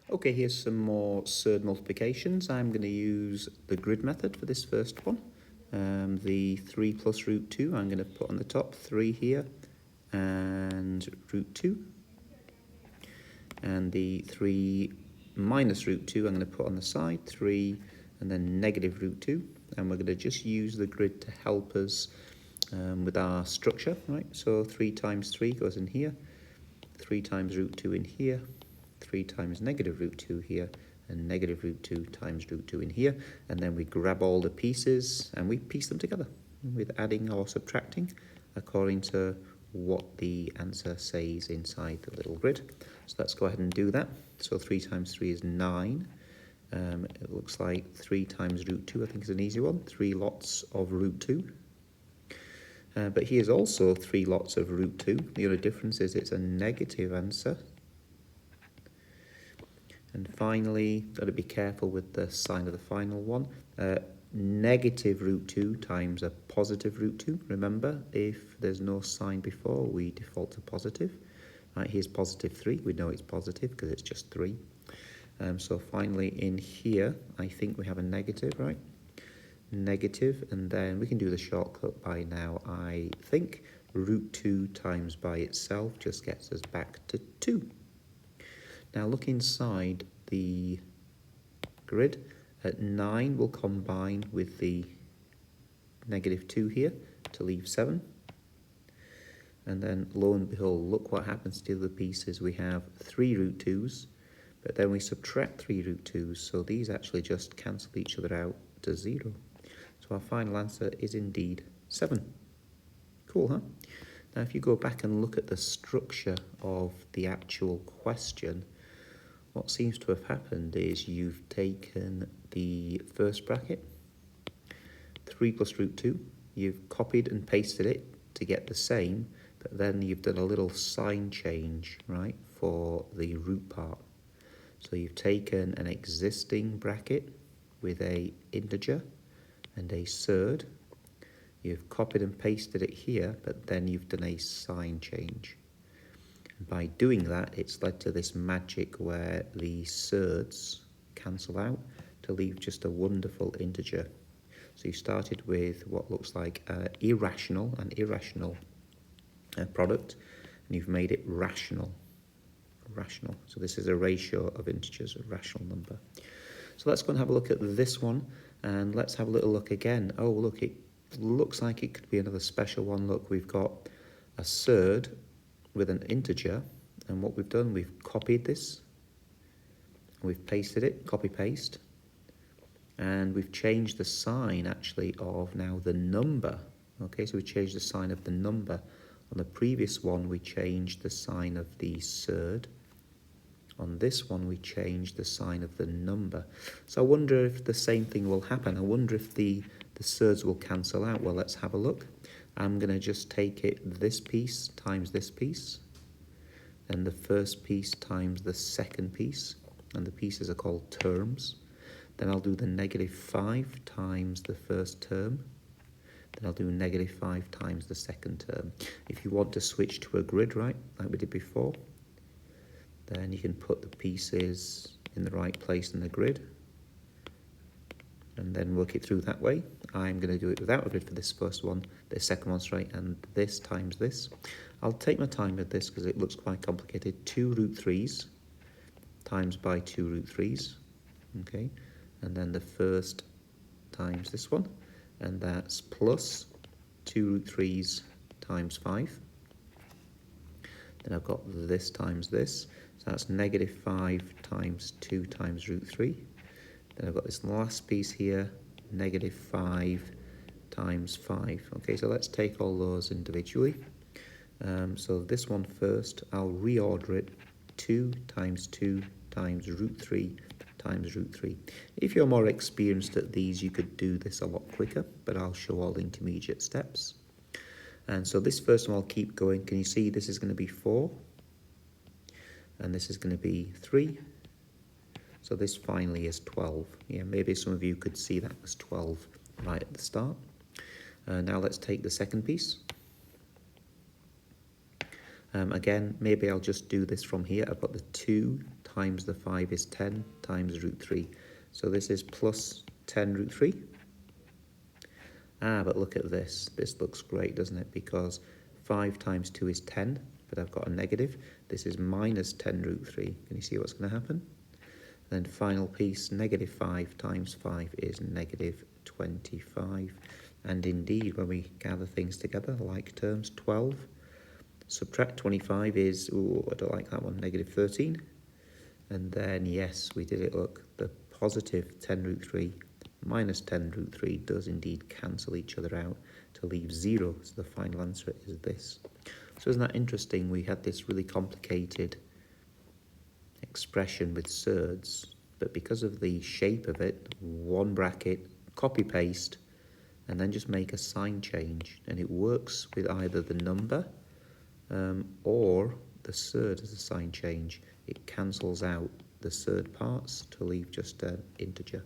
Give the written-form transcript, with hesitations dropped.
Okay, here's some more surd multiplications. I'm going to use the grid method for this first one. The 3 plus root 2, I'm going to put on the top 3 here and root 2. And the 3 minus root 2, I'm going to put on the side 3 and then negative root 2. And we're going to just use the grid to help us with our structure, right? So 3 times 3 goes in here, 3 times root 2 in here, 3 times negative root 2 here, and negative root 2 times root 2 in here. And then we grab all the pieces and we piece them together with adding or subtracting according to what the answer says inside the little grid. So let's go ahead and do that. So 3 times 3 is 9. It looks like 3 times root 2, I think is an easy one. 3 lots of root 2. But here's also 3 lots of root 2. The only difference is it's a negative answer. And finally, got to be careful with the sign of the final one. Negative root 2 times a positive root 2. Remember, if there's no sign before, we default to positive. Right, here's positive 3. We know it's positive because it's just 3. So finally in here, I think we have a negative, right? Negative, and then we can do the shortcut by now. I think root 2 times by itself just gets us back to 2. Now look inside the grid. At 9 will combine with the negative 2 here to leave 7. And then lo and behold, look what happens to the pieces. We have 3 root 2's, but then we subtract 3 root 2's, so these actually just cancel each other out to 0. So our final answer is indeed 7. Cool, huh? Now if you go back and look at the structure of the actual question, what seems to have happened is you've taken the first bracket, 3 plus root 2, you've copied and pasted it to get the same, but then you've done a little sign change, right, for the root part. So you've taken an existing bracket with a integer and a surd, you've copied and pasted it here, but then you've done a sign change. And by doing that, it's led to this magic where the surds cancel out to leave just a wonderful integer. So you started with what looks like an irrational product, and you've made it rational. So this is a ratio of integers, a rational number. So let's go and have a look at this one, and let's have a little look again. Oh, look, it looks like it could be another special one. Look, we've got a surd with an integer, and what we've done, we've copied this, we've pasted it, copy paste, and we've changed the sign actually of now the number. Okay, so we changed the sign of the number. On the previous one, we changed the sign of the surd. On this one, we changed the sign of the number. So I wonder if the same thing will happen. I wonder if the surds will cancel out. Well, let's have a look. I'm going to just take it this piece times this piece, then the first piece times the second piece, and the pieces are called terms. Then I'll do the negative 5 times the first term. Then I'll do negative 5 times the second term. If you want to switch to a grid, right, like we did before, then you can put the pieces in the right place in the grid and then work it through that way. I'm going to do it without a grid for this first one, the second one straight, and this times this. I'll take my time with this because it looks quite complicated. 2 root 3's times by 2 root 3's, okay, and then the first times this one, and that's plus 2 root 3's times 5. Then I've got this times this, so that's negative 5 times 2 times root 3. Then I've got this last piece here, negative 5 times 5. Okay, so let's take all those individually. So this one first, I'll reorder it, 2 times root 3 times root 3. If you're more experienced at these, you could do this a lot quicker, but I'll show all the intermediate steps. And so this first one, I'll keep going. Can you see this is going to be 4? And this is going to be 3. So this finally is 12. Yeah, maybe some of you could see that was 12 right at the start. Now let's take the second piece. Again, maybe I'll just do this from here. I've got the 2 times the 5 is 10 times root 3. So this is plus 10 root 3. But look at this. This looks great, doesn't it? Because 5 times 2 is 10, but I've got a negative. This is minus 10 root 3. Can you see what's going to happen? Then final piece, negative 5 times 5 is negative 25. And indeed, when we gather things together, like terms, 12. Subtract 25 is, ooh, I don't like that one, negative 13. And then, yes, we did it, look, the positive 10 root 3 minus 10 root 3 does indeed cancel each other out to leave 0. So the final answer is this. So isn't that interesting? We had this really complicated expression with surds, but because of the shape of it, one bracket, copy paste, and then just make a sign change, and it works with either the number or the surd as a sign change. It cancels out the surd parts to leave just an integer.